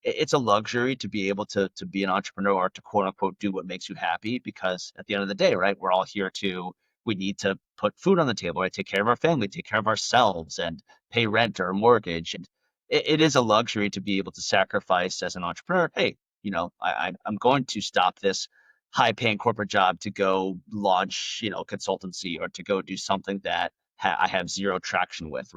it's a luxury to be able to be an entrepreneur or to quote unquote do what makes you happy, because at the end of the day, right, we're all here to we need to put food on the table, right? Take care of our family, take care of ourselves, and pay rent or a mortgage. And it is a luxury to be able to sacrifice as an entrepreneur. Hey, I'm going to stop this high paying corporate job to go launch, consultancy, or to go do something that I have zero traction with.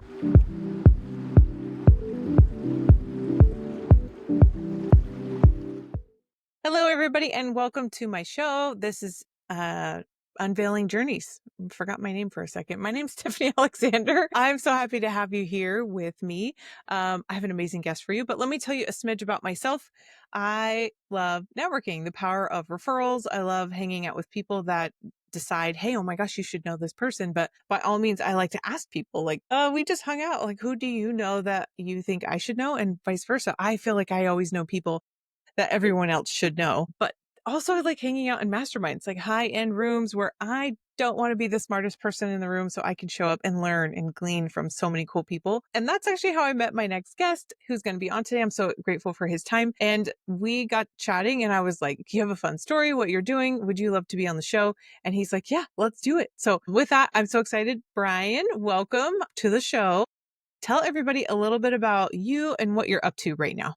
Hello, everybody, and welcome to my show. This is Unveiling Journeys. Forgot my name for a second. My name's Tiffany Alexander. I'm so happy to have you here with me. I have an amazing guest for you, but let me tell you a smidge about myself. I love networking, the power of referrals. I love hanging out with people that decide, hey, oh my gosh, you should know this person. But by all means, I like to ask people, like, oh, we just hung out. Like, who do you know that you think I should know? And vice versa. I feel like I always know people that everyone else should know. But also, I like hanging out in masterminds, like high-end rooms where I don't want to be the smartest person in the room, so I can show up and learn and glean from so many cool people. And that's actually how I met my next guest, who's going to be on today. I'm so grateful for his time. And we got chatting, and I was like, "Do you have a fun story? What you're doing? Would you love to be on the show?" And he's like, "Yeah, let's do it." So with that, I'm so excited. Brian, welcome to the show. Tell everybody a little bit about you and what you're up to right now.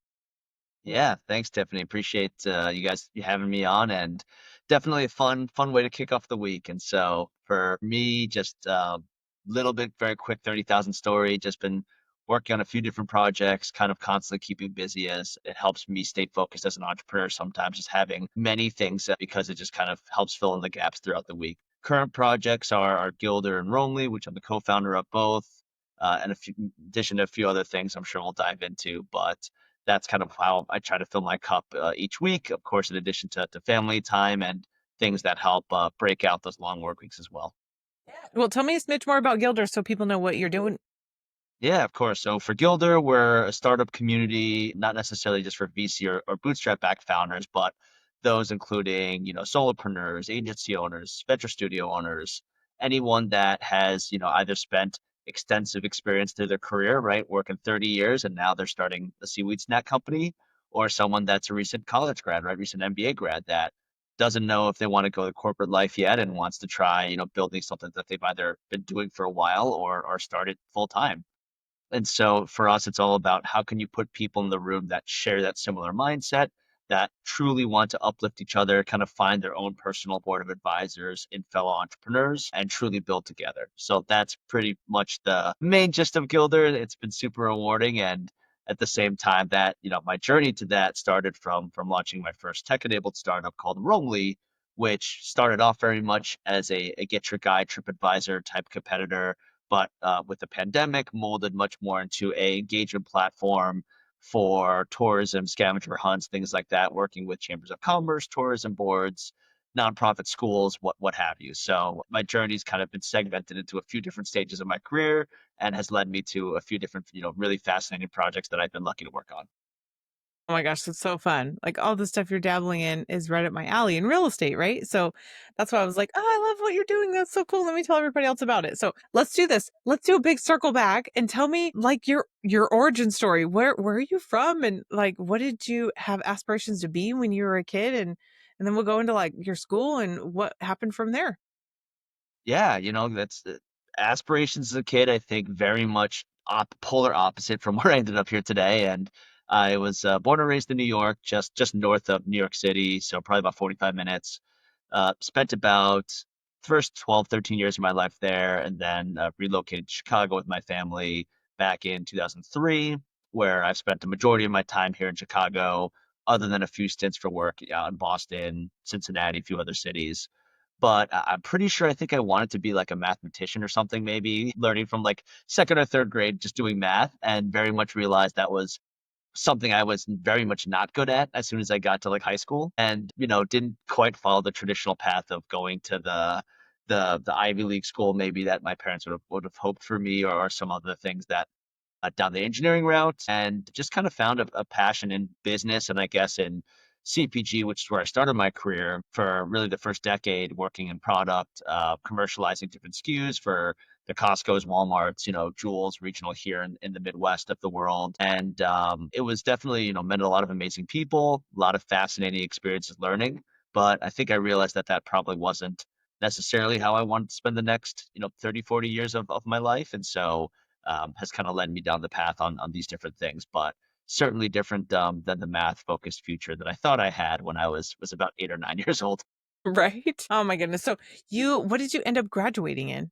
Yeah, thanks, Tiffany. Appreciate you guys having me on, and definitely a fun way to kick off the week. And so for me, just a little bit, very quick, 30,000 story. Just been working on a few different projects, kind of constantly keeping busy, as it helps me stay focused as an entrepreneur. Sometimes just having many things, because it just kind of helps fill in the gaps throughout the week. Current projects are Gildre and Roamli, which I'm the co-founder of both, and in addition to a few other things I'm sure we'll dive into, but that's kind of how I try to fill my cup each week, of course, in addition to family time and things that help break out those long work weeks as well. Well, tell me a smidge more about Gilder so people know what you're doing. Yeah, of course. So for Gilder, we're a startup community, not necessarily just for VC or bootstrap backed founders, but those including, solopreneurs, agency owners, venture studio owners, anyone that has, either spent extensive experience through their career, right, working 30 years and now they're starting a seaweed snack company, or someone that's a recent college grad, right, recent MBA grad that doesn't know if they want to go the corporate life yet and wants to try, building something that they've either been doing for a while or started full time. And so for us, it's all about how can you put people in the room that share that similar mindset, that truly want to uplift each other, kind of find their own personal board of advisors in fellow entrepreneurs and truly build together. So that's pretty much the main gist of Gilder. It's been super rewarding. And at the same time that, my journey to that started from launching my first tech-enabled startup called Roamli, which started off very much as a Get Your Guide TripAdvisor type competitor, but with the pandemic, molded much more into a engagement platform for tourism, scavenger hunts, things like that, working with chambers of commerce, tourism boards, nonprofit schools, what have you. So my journey's kind of been segmented into a few different stages of my career and has led me to a few different, really fascinating projects that I've been lucky to work on. Oh my gosh, that's so fun. Like all the stuff you're dabbling in is right up my alley in real estate, right? So that's why I was like, oh, I love what you're doing. That's so cool. Let me tell everybody else about it. So let's do this. Let's do a big circle back and tell me like your origin story. Where are you from? And like what did you have aspirations to be when you were a kid? And then we'll go into like your school and what happened from there. Yeah, that's aspirations as a kid, I think very much polar opposite from where I ended up here today. And I was born and raised in New York, just north of New York City, so probably about 45 minutes. Spent about first 12, 13 years of my life there, and then relocated to Chicago with my family back in 2003, where I've spent the majority of my time here in Chicago, other than a few stints for work, yeah, in Boston, Cincinnati, a few other cities. But I'm pretty sure I think I wanted to be like a mathematician or something, maybe learning from like second or third grade, just doing math, and very much realized that was something I was very much not good at as soon as I got to like high school, and didn't quite follow the traditional path of going to the Ivy League school maybe that my parents would have hoped for me, or some other things that down the engineering route, and just kind of found a passion in business, and I guess in CPG, which is where I started my career for really the first decade, working in product, commercializing different SKUs for the Costco's, Walmarts, Jewel's regional here in the Midwest of the world. And it was definitely, met a lot of amazing people, a lot of fascinating experiences learning. But I think I realized that that probably wasn't necessarily how I wanted to spend the next, 30, 40 years of my life. And so has kind of led me down the path on these different things. But certainly different than the math focused future that I thought I had when I was about 8 or 9 years old. Right? Oh my goodness. So what did you end up graduating in?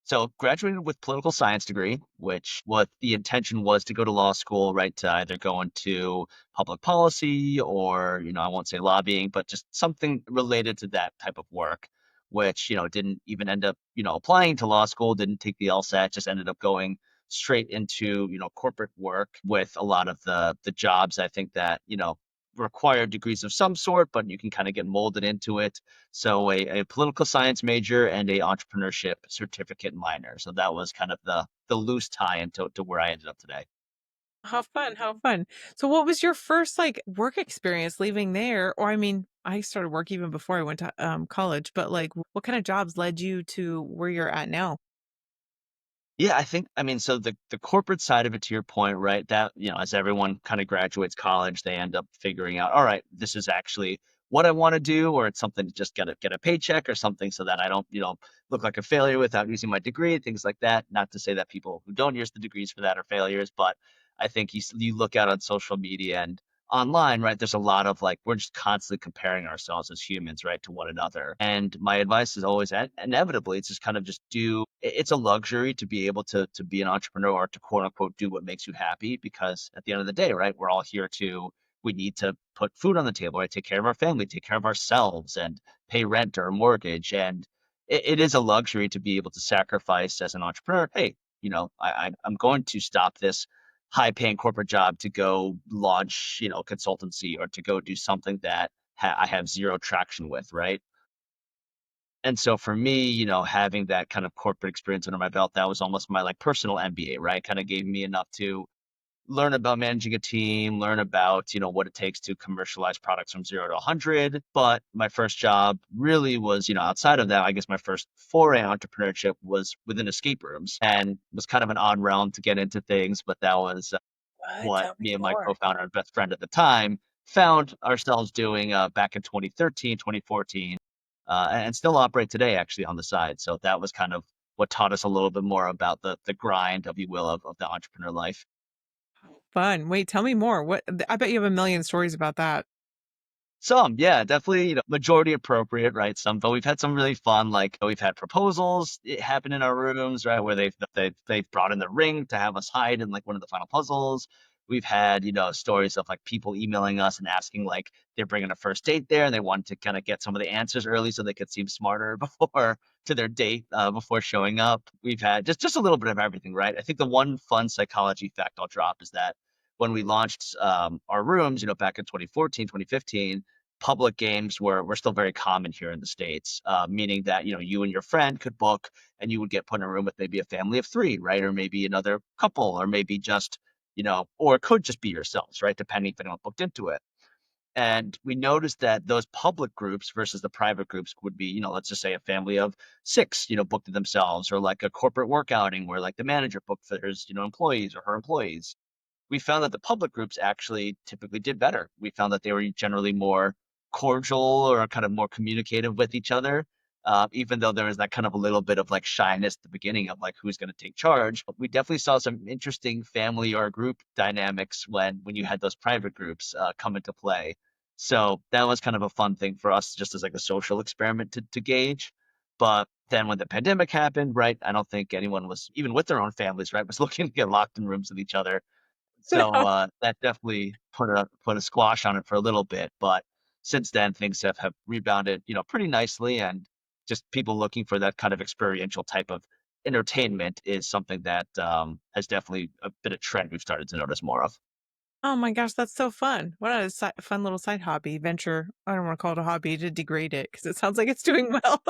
So graduated with political science degree, which what the intention was to go to law school, right? To either go into public policy or, I won't say lobbying, but just something related to that type of work, which, didn't even end up, applying to law school, didn't take the LSAT, just ended up going straight into, corporate work with a lot of the jobs I think that, require degrees of some sort, but you can kind of get molded into it. So a political science major and a entrepreneurship certificate minor. So that was kind of the loose tie into to where I ended up today. How fun, how fun. So what was your first, like, work experience leaving there? Or I mean, I started work even before I went to, college, but, like, what kind of jobs led you to where you're at now? Yeah, I mean, so the corporate side of it, to your point, right? That, as everyone kind of graduates college, they end up figuring out, all right, this is actually what I want to do, or it's something to just get a paycheck or something so that I don't, look like a failure without using my degree, things like that. Not to say that people who don't use the degrees for that are failures, but I think you look out on social media and online, right? There's a lot of like we're just constantly comparing ourselves as humans, right, to one another. And my advice is always inevitably it's just kind of just it's a luxury to be able to be an entrepreneur or to quote unquote do what makes you happy because at the end of the day, right, we're all here to we need to put food on the table, right? Take care of our family, take care of ourselves and pay rent or mortgage. And it is a luxury to be able to sacrifice as an entrepreneur. Hey, I'm going to stop this high paying corporate job to go launch, consultancy or to go do something that I have zero traction with, right? And so for me, having that kind of corporate experience under my belt, that was almost my like personal MBA, right? Kind of gave me enough to learn about managing a team, learn about, what it takes to commercialize products from 0 to 100. But my first job really was, outside of that, I guess my first foray in entrepreneurship was within escape rooms and was kind of an odd realm to get into things. But that was What? what Tell me me and my more. co-founder and best friend at the time found ourselves doing back in 2013, 2014, and still operate today actually on the side. So that was kind of what taught us a little bit more about the grind, if you will, of the entrepreneur life. Fun. Wait, tell me more. I bet you have a million stories about that. Some, yeah, definitely, majority appropriate, right? Some, but we've had some really fun, like we've had proposals happen in our rooms, right? Where they've brought in the ring to have us hide in like one of the final puzzles. We've had, stories of like people emailing us and asking like they're bringing a first date there and they wanted to kind of get some of the answers early so they could seem smarter before to their date before showing up. We've had just a little bit of everything, right? I think the one fun psychology fact I'll drop is that when we launched our rooms, back in 2014, 2015, public games were still very common here in the States, meaning that, you and your friend could book and you would get put in a room with maybe a family of three, right? Or maybe another couple, or maybe just, or it could just be yourselves, right? Depending if anyone booked into it. And we noticed that those public groups versus the private groups would be, let's just say a family of six, booked it themselves, or like a corporate work outing where like the manager booked for his, employees or her employees. We found that the public groups actually typically did better. We found that they were generally more cordial or kind of more communicative with each other, even though there was that kind of a little bit of like shyness at the beginning of like who's going to take charge. We definitely saw some interesting family or group dynamics when you had those private groups come into play. So that was kind of a fun thing for us, just as like a social experiment to gauge. But then when the pandemic happened, right, I don't think anyone was even with their own families, right, was looking to get locked in rooms with each other. So, that definitely put a squash on it for a little bit, but since then, things have rebounded, pretty nicely, and just people looking for that kind of experiential type of entertainment is something that, has definitely been a trend we've started to notice more of. Oh my gosh, that's so fun. What a fun little side hobby, venture. I don't want to call it a hobby to degrade it because it sounds like it's doing well.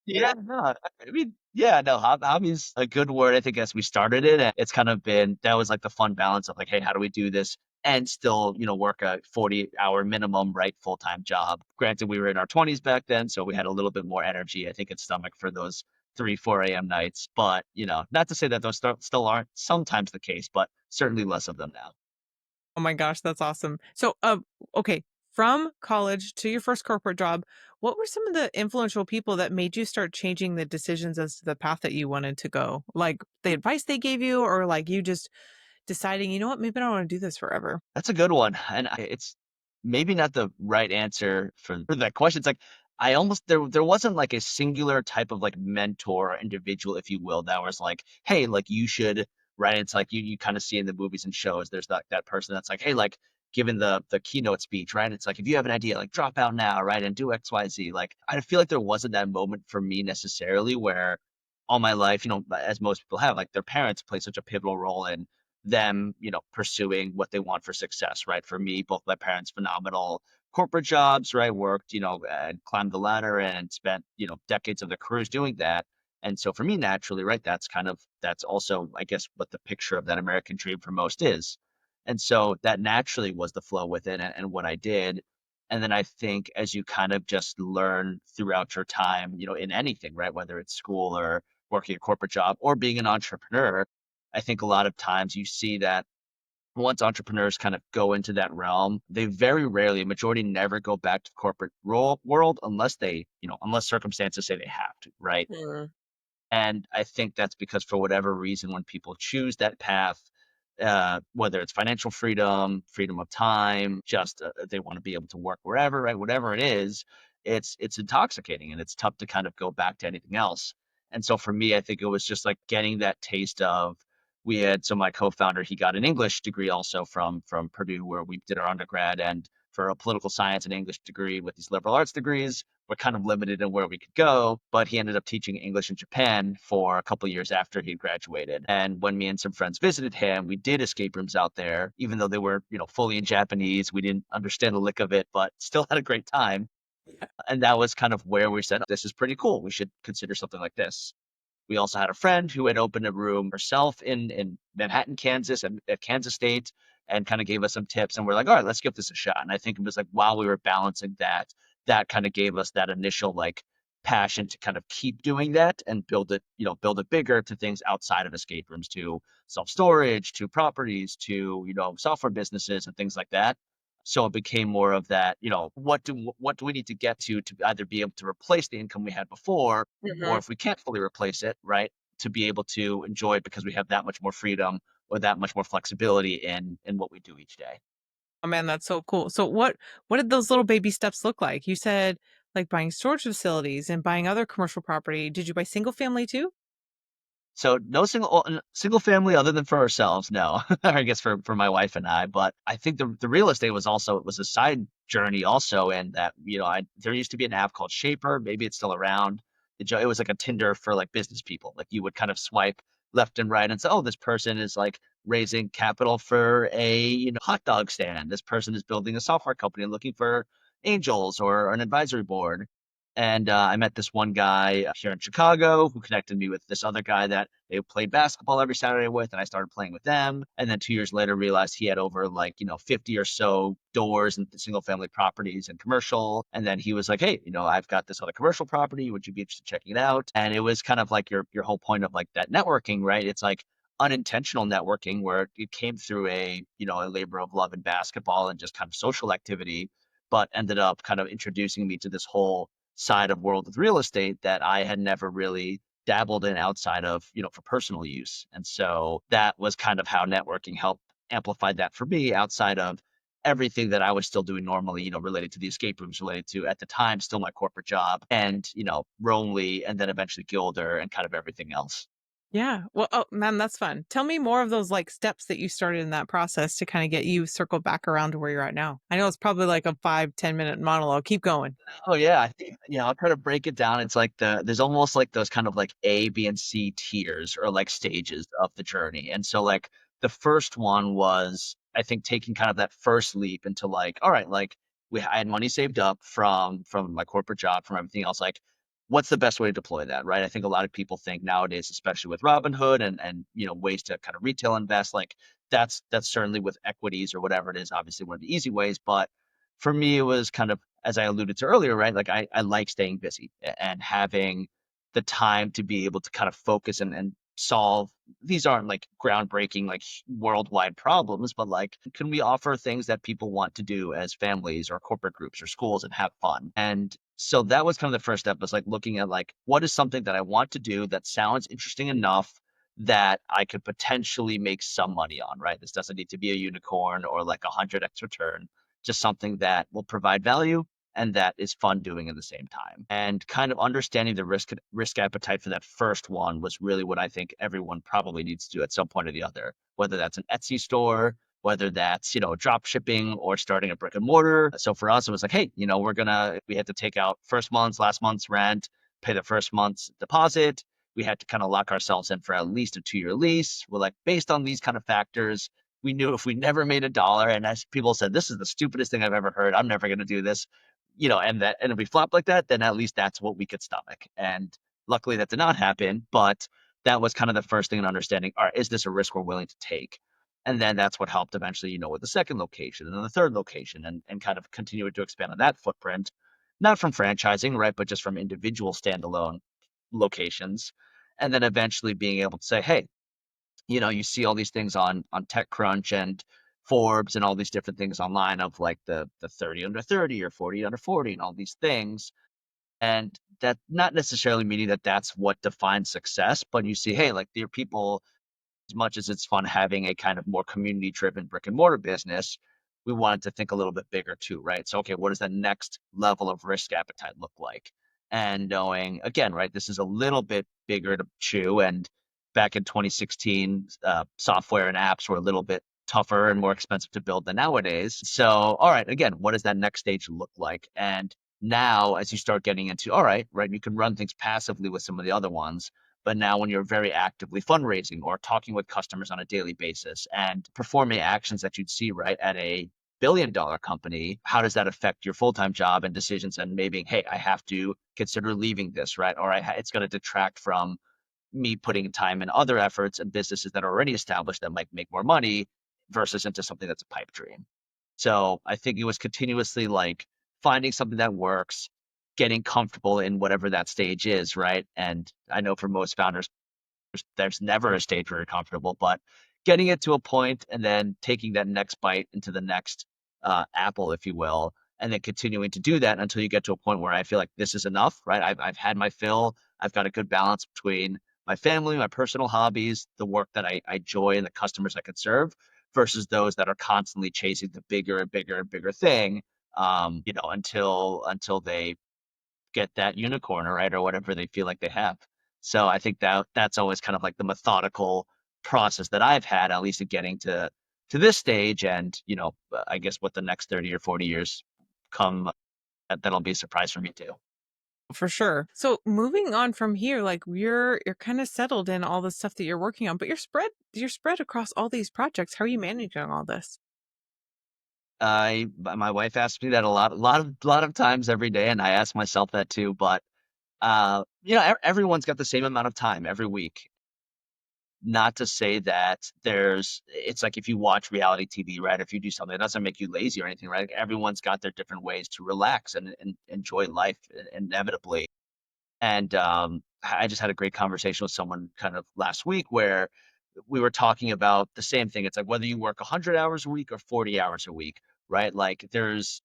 Yeah, no, I mean, yeah, no, hobby's a good word. I think as we started it, and it's kind of been that was like the fun balance of like, hey, how do we do this and still, work a 40-hour minimum, right, full-time job. Granted, we were in our 20s back then, so we had a little bit more energy, I think, and stomach for those 3, 4 a.m. nights. But, not to say that those still aren't sometimes the case, but certainly less of them now. Oh my gosh, that's awesome. So, okay, from college to your first corporate job, what were some of the influential people that made you start changing the decisions as to the path that you wanted to go? Like the advice they gave you, or like you just deciding, you know what, maybe I don't want to do this forever. That's a good one, and it's maybe not the right answer for that question. It's like I almost there wasn't like a singular type of like mentor or individual, if you will, that was like, "Hey, like you should," right? It's like you kind of see in the movies and shows, there's that person that's like, "Hey, like given the keynote speech," right? It's like if you have an idea, like drop out now, right, and do X, Y, Z. Like I feel like there wasn't that moment for me necessarily where all my life, as most people have, like their parents play such a pivotal role in them, pursuing what they want for success, right? For me, both my parents, phenomenal corporate jobs, right? Worked, and climbed the ladder and spent, decades of their careers doing that. And so for me, naturally, right, that's also, I guess, what the picture of that American dream for most is. And so that naturally was the flow with it and what I did. And then I think as you kind of just learn throughout your time, in anything, right? Whether it's school or working a corporate job or being an entrepreneur, I think a lot of times you see that once entrepreneurs kind of go into that realm, they very rarely, majority never go back to the corporate role world unless they, unless circumstances say they have to, right? Mm. And I think that's because for whatever reason, when people choose that path, whether it's financial freedom, freedom of time, just they want to be able to work wherever, right? Whatever it is, it's intoxicating and it's tough to kind of go back to anything else. And so for me, I think it was just like getting that taste of so my co-founder, he got an English degree also from Purdue where we did our undergrad, and for a political science and English degree with these liberal arts degrees, we're kind of limited in where we could go, but he ended up teaching English in Japan for a couple years after he graduated. And when me and some friends visited him, we did escape rooms out there, even though they were, fully in Japanese. We didn't understand a lick of it, but still had a great time. And that was kind of where we said, this is pretty cool. We should consider something like this. We also had a friend who had opened a room herself in Manhattan, Kansas, at Kansas State, and kind of gave us some tips. And we're like, all right, let's give this a shot. And I think it was like while we were balancing that, that kind of gave us that initial like passion to kind of keep doing that and build it bigger to things outside of escape rooms, to self-storage, to properties, to, software businesses and things like that. So it became more of that, what do we need to get to either be able to replace the income we had before, or Mhm. if we can't fully replace it, right, to be able to enjoy it because we have that much more freedom or that much more flexibility in what we do each day. Oh man, that's so cool. So what did those little baby steps look like? You said like buying storage facilities and buying other commercial property. Did you buy single family too? So no single family other than for ourselves, no. I guess for my wife and I, but I think the real estate was a side journey also, and that, I there used to be an app called Shaper, maybe it's still around. It was like a Tinder for like business people. Like you would kind of swipe left and right and say, "Oh, this person is like raising capital for a, hot dog stand. This person is building a software company and looking for angels or an advisory board." And I met this one guy here in Chicago who connected me with this other guy that they played basketball every Saturday with, and I started playing with them. And then 2 years later, realized he had over like 50 or so doors and single family properties and commercial. And then he was like, "Hey, I've got this other commercial property. Would you be interested in checking it out?" And it was kind of like your whole point of like that networking, right? It's like unintentional networking where it came through a labor of love in basketball and just kind of social activity, but ended up kind of introducing me to this whole side of world of real estate that I had never really dabbled in outside of, for personal use. And so that was kind of how networking helped amplify that for me outside of everything that I was still doing normally, related to the escape rooms, related to at the time still my corporate job and, Roamli and then eventually Gilder and kind of everything else. Yeah. Well, oh man, that's fun. Tell me more of those like steps that you started in that process to kind of get you circled back around to where you're at now. I know it's probably like a 5, 10 minute monologue. Keep going. Oh yeah, I think I'll try to break it down. It's like there's almost like those kind of like A, B, and C tiers or like stages of the journey. And so like the first one was I think taking kind of that first leap into like, all right, like I had money saved up from my corporate job, from everything else. Like, what's the best way to deploy that, right? I think a lot of people think nowadays, especially with Robinhood and ways to kind of retail invest, like that's certainly with equities or whatever it is, obviously one of the easy ways. But for me, it was kind of as I alluded to earlier, right? Like I like staying busy and having the time to be able to kind of focus and solve. These aren't like groundbreaking, like worldwide problems, but like, can we offer things that people want to do as families or corporate groups or schools and have fun? And so that was kind of the first step, was like looking at like, what is something that I want to do that sounds interesting enough that I could potentially make some money on, right? This doesn't need to be a unicorn or like 100x return, just something that will provide value and that is fun doing at the same time. And kind of understanding the risk appetite for that first one was really what I think everyone probably needs to do at some point or the other, whether that's an Etsy store, whether that's, drop shipping or starting a brick and mortar. So for us, it was like, hey, we had to take out first month's, last month's rent, pay the first month's deposit. We had to kind of lock ourselves in for at least a 2-year lease. We're like, based on these kind of factors, we knew if we never made a dollar, and as people said, this is the stupidest thing I've ever heard, I'm never going to do this, and if we flop like that, then at least that's what we could stomach. And luckily that did not happen, but that was kind of the first thing in understanding, all right, is this a risk we're willing to take? And then that's what helped eventually, with the second location and then the third location, and kind of continue to expand on that footprint, not from franchising, right, but just from individual standalone locations. And then eventually being able to say, hey, you see all these things on TechCrunch and Forbes and all these different things online of like the 30 under 30 or 40 under 40 and all these things. And that not necessarily meaning that that's what defines success, but you see, hey, like there are people, as much as it's fun having a kind of more community driven brick and mortar business, we wanted to think a little bit bigger too, right? So, okay, what does that next level of risk appetite look like? And knowing, again, right, this is a little bit bigger to chew. And back in 2016, software and apps were a little bit tougher and more expensive to build than nowadays. So, all right, again, what does that next stage look like? And now, as you start getting into, all right, right, you can run things passively with some of the other ones, but now when you're very actively fundraising or talking with customers on a daily basis and performing actions that you'd see right at a billion-dollar company, how does that affect your full-time job and decisions? And maybe, hey, I have to consider leaving this, right? Or it's going to detract from me putting time and other efforts and businesses that are already established that might make more money versus into something that's a pipe dream. So I think it was continuously like finding something that works, getting comfortable in whatever that stage is, right? And I know for most founders, there's never a stage where you're comfortable, but getting it to a point and then taking that next bite into the next apple, if you will, and then continuing to do that until you get to a point where I feel like this is enough, right? I've had my fill. I've got a good balance between my family, my personal hobbies, the work that I enjoy, and the customers I could serve, versus those that are constantly chasing the bigger and bigger and bigger thing, until they get that unicorn, right, or whatever they feel like they have. So I think that's always kind of like the methodical process that I've had, at least in getting to this stage. And I guess what the next 30 or 40 years come, that'll be a surprise for me too. For sure. So moving on from here, like you're kind of settled in all the stuff that you're working on, but you're spread across all these projects. How are you managing all this? My wife asks me that a lot of times every day, and I ask myself that too. But everyone's got the same amount of time every week. Not to say that it's like if you watch reality TV, right? If you do something, it doesn't make you lazy or anything, right? Like, everyone's got their different ways to relax and enjoy life inevitably. And I just had a great conversation with someone kind of last week where we were talking about the same thing. It's like whether you work 100 hours a week or 40 hours a week, right? Like there's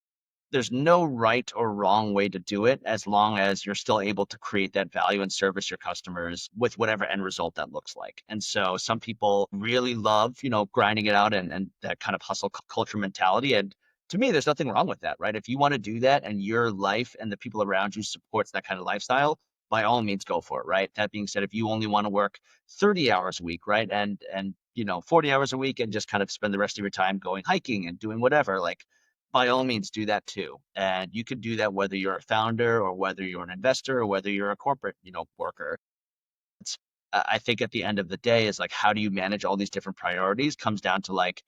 no right or wrong way to do it as long as you're still able to create that value and service your customers with whatever end result that looks like. And so some people really love, grinding it out and that kind of hustle culture mentality. And to me, there's nothing wrong with that, right? If you want to do that and your life and the people around you supports that kind of lifestyle, by all means go for it, right? That being said, if you only want to work 30 hours a week, right? And 40 hours a week and just kind of spend the rest of your time going hiking and doing whatever, like by all means do that too. And you can do that whether you're a founder or whether you're an investor or whether you're a corporate, worker. It's, I think at the end of the day is like, how do you manage all these different priorities comes down to like,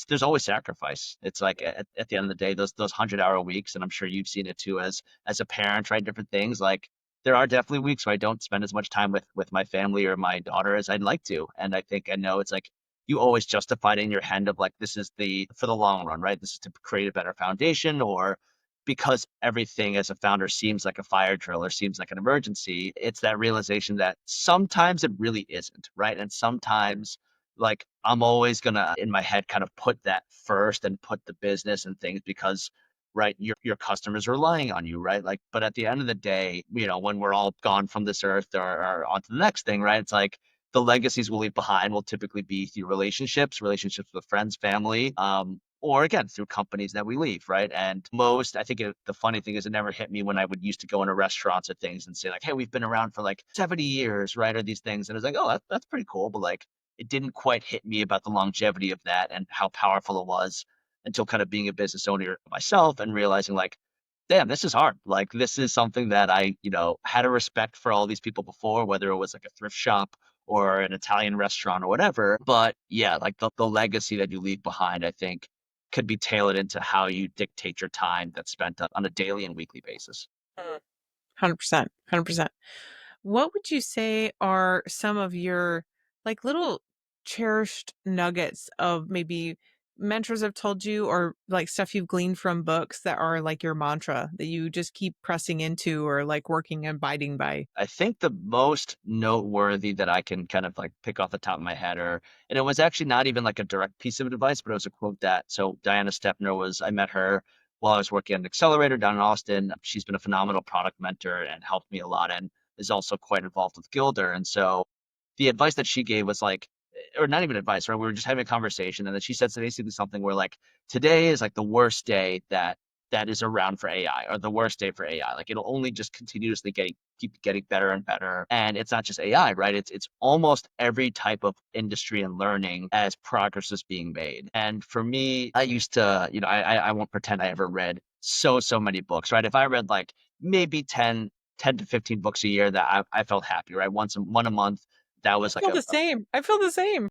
there's always sacrifice. It's like at the end of the day, those 100-hour weeks, and I'm sure you've seen it too as a parent, right? Different things like there are definitely weeks where I don't spend as much time with my family or my daughter as I'd like to. And I know it's like you always justify it in your head of like this is the for the long run, right? This is to create a better foundation or because everything as a founder seems like a fire drill or seems like an emergency, it's that realization that sometimes it really isn't, right? And sometimes, like, I'm always gonna in my head kind of put that first and put the business and things because, right, your customers are relying on you, right? Like, but at the end of the day, when we're all gone from this earth or on to the next thing, right? It's like the legacies we'll leave behind will typically be through relationships with friends, family, or again through companies that we leave, right? And I think the funny thing is, it never hit me when I would used to go into restaurants or things and say like, "Hey, we've been around for like 70 years," right? Or these things, and it's like, "Oh, that's pretty cool," but like, it didn't quite hit me about the longevity of that and how powerful it was until kind of being a business owner myself and realizing like, damn, this is hard. Like, this is something that I, had a respect for all these people before, whether it was like a thrift shop or an Italian restaurant or whatever. But yeah, like the legacy that you leave behind, I think, could be tailored into how you dictate your time that's spent on a daily and weekly basis. Mm. 100%. 100%. What would you say are some of your like little cherished nuggets of maybe mentors have told you or like stuff you've gleaned from books that are like your mantra that you just keep pressing into or like working and abiding by? I think the most noteworthy that I can kind of like pick off the top of my head and it was actually not even like a direct piece of advice, but it was a quote so Diana Stepner I met her while I was working at an accelerator down in Austin. She's been a phenomenal product mentor and helped me a lot and is also quite involved with Gilder. And so the advice that she gave was like, or not even advice, right? We were just having a conversation, and then she said basically something where like, today is like the worst day that is around for AI, or the worst day for AI. Like, it'll only just continuously keep getting better and better. And it's not just AI, right? It's almost every type of industry and learning as progress is being made. And for me, I used to, I won't pretend I ever read so many books, right? If I read like maybe 10 to 15 books a year, that I felt happy, right? One a month, that I was like feel the same. I feel the same.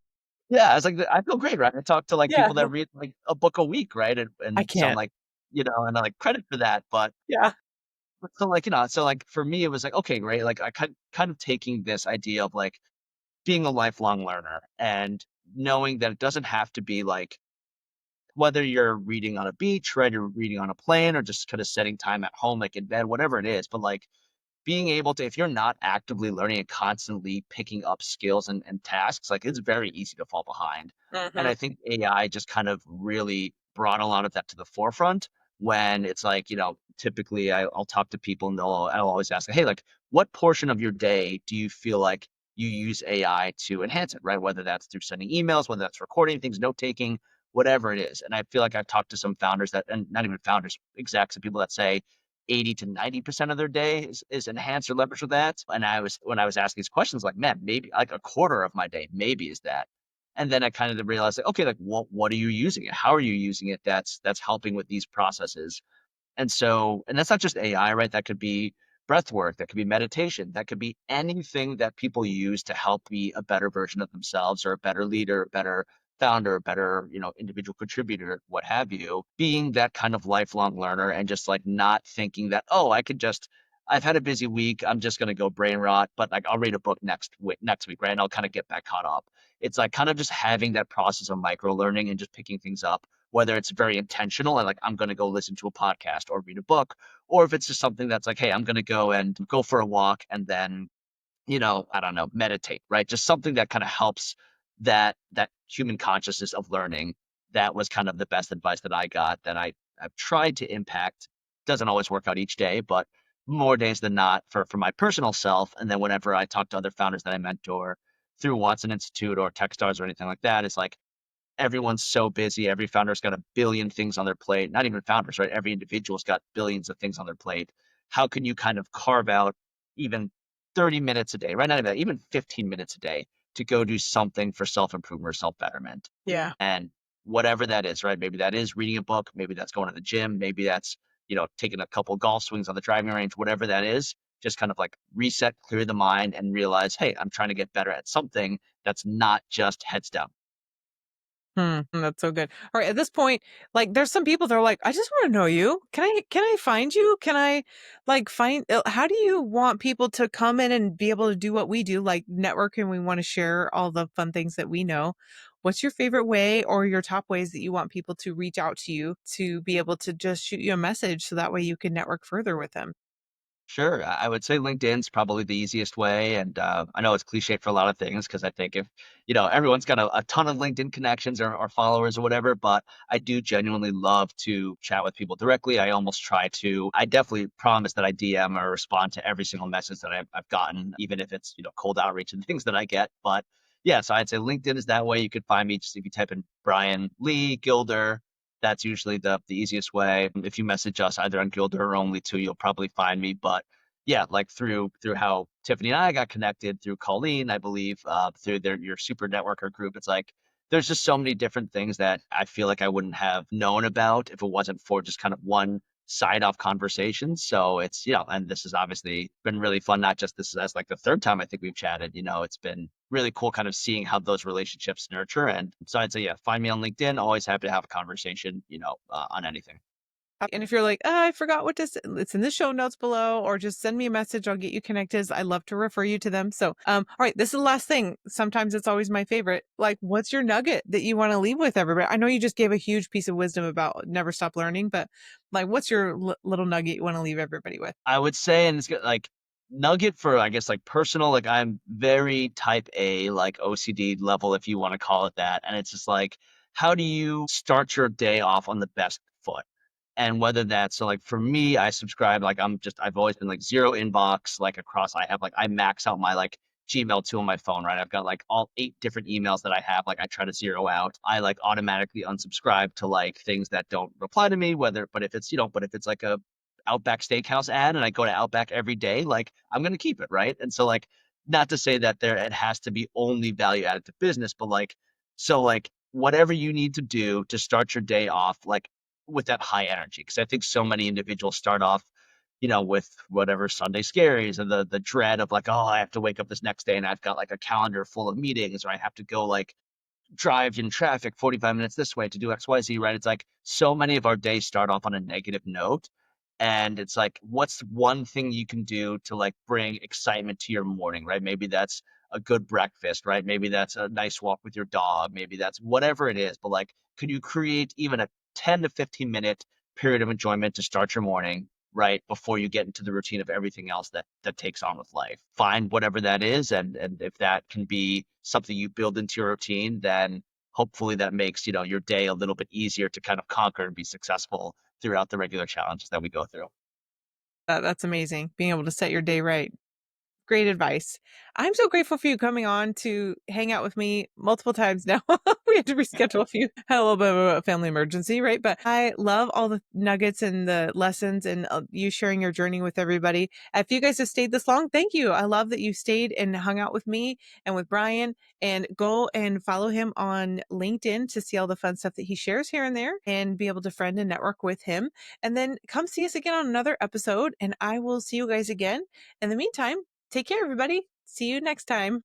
yeah, I was like, I feel great, right? I talk to like Yeah. people that read like a book a week, right? I And so I'm can't. like, and I like credit for that. Yeah. But so like, so like for me, it was like, okay, great. Like, I kind of taking this idea of like being a lifelong learner and knowing that it doesn't have to be like, whether you're reading on a beach, right? You're reading on a plane, or just kind of setting time at home, like in bed, whatever it is. But like, being able to, if you're not actively learning and constantly picking up skills and tasks, like, it's very easy to fall behind. And Hmm. I think AI just kind of really brought a lot of that to the forefront when it's like, typically I'll talk to people and I'll always ask, hey, like, what portion of your day do you feel like you use AI to enhance it, right? Whether that's through sending emails, whether that's recording things, note taking, whatever it is. And I feel like I've talked to some founders and not even founders, execs and people that say, 80 to 90% of their day is enhanced or leveraged with that. And when I was asking these questions, like, man, maybe like a quarter of my day, maybe is that. And then I kind of realized, like, okay, like, what are you using it? How are you using it? That's helping with these processes. And that's not just AI, right? That could be breath work, that could be meditation, that could be anything that people use to help be a better version of themselves or a better leader, a better founder, a better, individual contributor, what have you. Being that kind of lifelong learner and just like not thinking that, oh, I've had a busy week, I'm just gonna go brain rot, but like I'll read a book next week, right? And I'll kind of get back caught up. It's like kind of just having that process of micro learning and just picking things up, whether it's very intentional and like I'm going to go listen to a podcast or read a book, or if it's just something that's like, hey, I'm going to go for a walk and then, I don't know, meditate, right? Just something that kind of helps that human consciousness of learning. That was kind of the best advice that I got that I've tried to impact. Doesn't always work out each day, but more days than not for my personal self. And then whenever I talk to other founders that I mentor through Watson Institute or Techstars or anything like that, it's like everyone's so busy. Every founder's got a billion things on their plate. Not even founders, right? Every individual's got billions of things on their plate. How can you kind of carve out even 30 minutes a day, right? Not even that, even 15 minutes a day to go do something for self improvement or self betterment? Yeah. And whatever that is, right? Maybe that is reading a book. Maybe that's going to the gym. Maybe that's, taking a couple golf swings on the driving range, whatever that is. Just kind of like reset, clear the mind, and realize, hey, I'm trying to get better at something that's not just heads down. That's so good. All right, at this point, like there's some people that are like, I just want to know you. Can I find you? Can I like find how do you want people to come in and be able to do what we do, like network and we want to share all the fun things that we know? What's your favorite way or your top ways that you want people to reach out to you to be able to just shoot you a message so that way you can network further with them? Sure. I would say LinkedIn's probably the easiest way. And I know it's cliche for a lot of things because I think if, everyone's got a ton of LinkedIn connections or followers or whatever, but I do genuinely love to chat with people directly. I definitely promise that I DM or respond to every single message that I've gotten, even if it's, cold outreach and things that I get. But yeah, so I'd say LinkedIn is that way. You could find me just if you type in Brian Lee, Gilder. That's usually the easiest way. If you message us either on Gildre or Roamli too, you'll probably find me. But yeah, like through how Tiffany and I got connected through Colleen, I believe, through your super networker group. It's like there's just so many different things that I feel like I wouldn't have known about if it wasn't for just kind of one side off conversation. So it's, and this has obviously been really fun, not just this as like the third time I think we've chatted, it's been really cool kind of seeing how those relationships nurture. And so I'd say, yeah, find me on LinkedIn. Always happy to have a conversation, on anything. And if you're like, "Oh, I forgot what to say," it's in the show notes below, or just send me a message. I'll get you connected. I love to refer you to them. So, all right, this is the last thing. Sometimes it's always my favorite. Like, what's your nugget that you want to leave with everybody? I know you just gave a huge piece of wisdom about never stop learning, but like, what's your little nugget you want to leave everybody with? I would say, and it's like nugget for, I guess, like personal, like I'm very type A, like OCD level, if you want to call it that. And it's just like, how do you start your day off on the best foot? And whether that's so like for me, I subscribe, like I've always been like zero inbox, like across, I max out my like Gmail 2 on my phone, right? I've got like all 8 different emails that I have, like I try to zero out. I like automatically unsubscribe to like things that don't reply to me, but if it's, but if it's like a Outback Steakhouse ad and I go to Outback every day, like I'm gonna keep it, right? And so like not to say that there it has to be only value added to business, but like so like whatever you need to do to start your day off like with that high energy. Because I think so many individuals start off, with whatever Sunday scaries and the dread of like, oh, I have to wake up this next day and I've got like a calendar full of meetings or I have to go like drive in traffic 45 minutes this way to do XYZ, right? It's like so many of our days start off on a negative note. And it's like, what's one thing you can do to like bring excitement to your morning, right? Maybe that's a good breakfast, right? Maybe that's a nice walk with your dog. Maybe that's whatever it is. But like, could you create even a 10 to 15-minute period of enjoyment to start your morning, right? Before you get into the routine of everything else that takes on with life. Find whatever that is. And if that can be something you build into your routine, then hopefully that makes, your day a little bit easier to kind of conquer and be successful throughout the regular challenges that we go through. That's amazing. Being able to set your day right. Great advice. I'm so grateful for you coming on to hang out with me multiple times now. We had to reschedule a few, had a little bit of a family emergency, right? But I love all the nuggets and the lessons and you sharing your journey with everybody. If you guys have stayed this long, thank you. I love that you stayed and hung out with me and with Brian, and go and follow him on LinkedIn to see all the fun stuff that he shares here and there and be able to friend and network with him. And then come see us again on another episode, and I will see you guys again. In the meantime, take care, everybody. See you next time.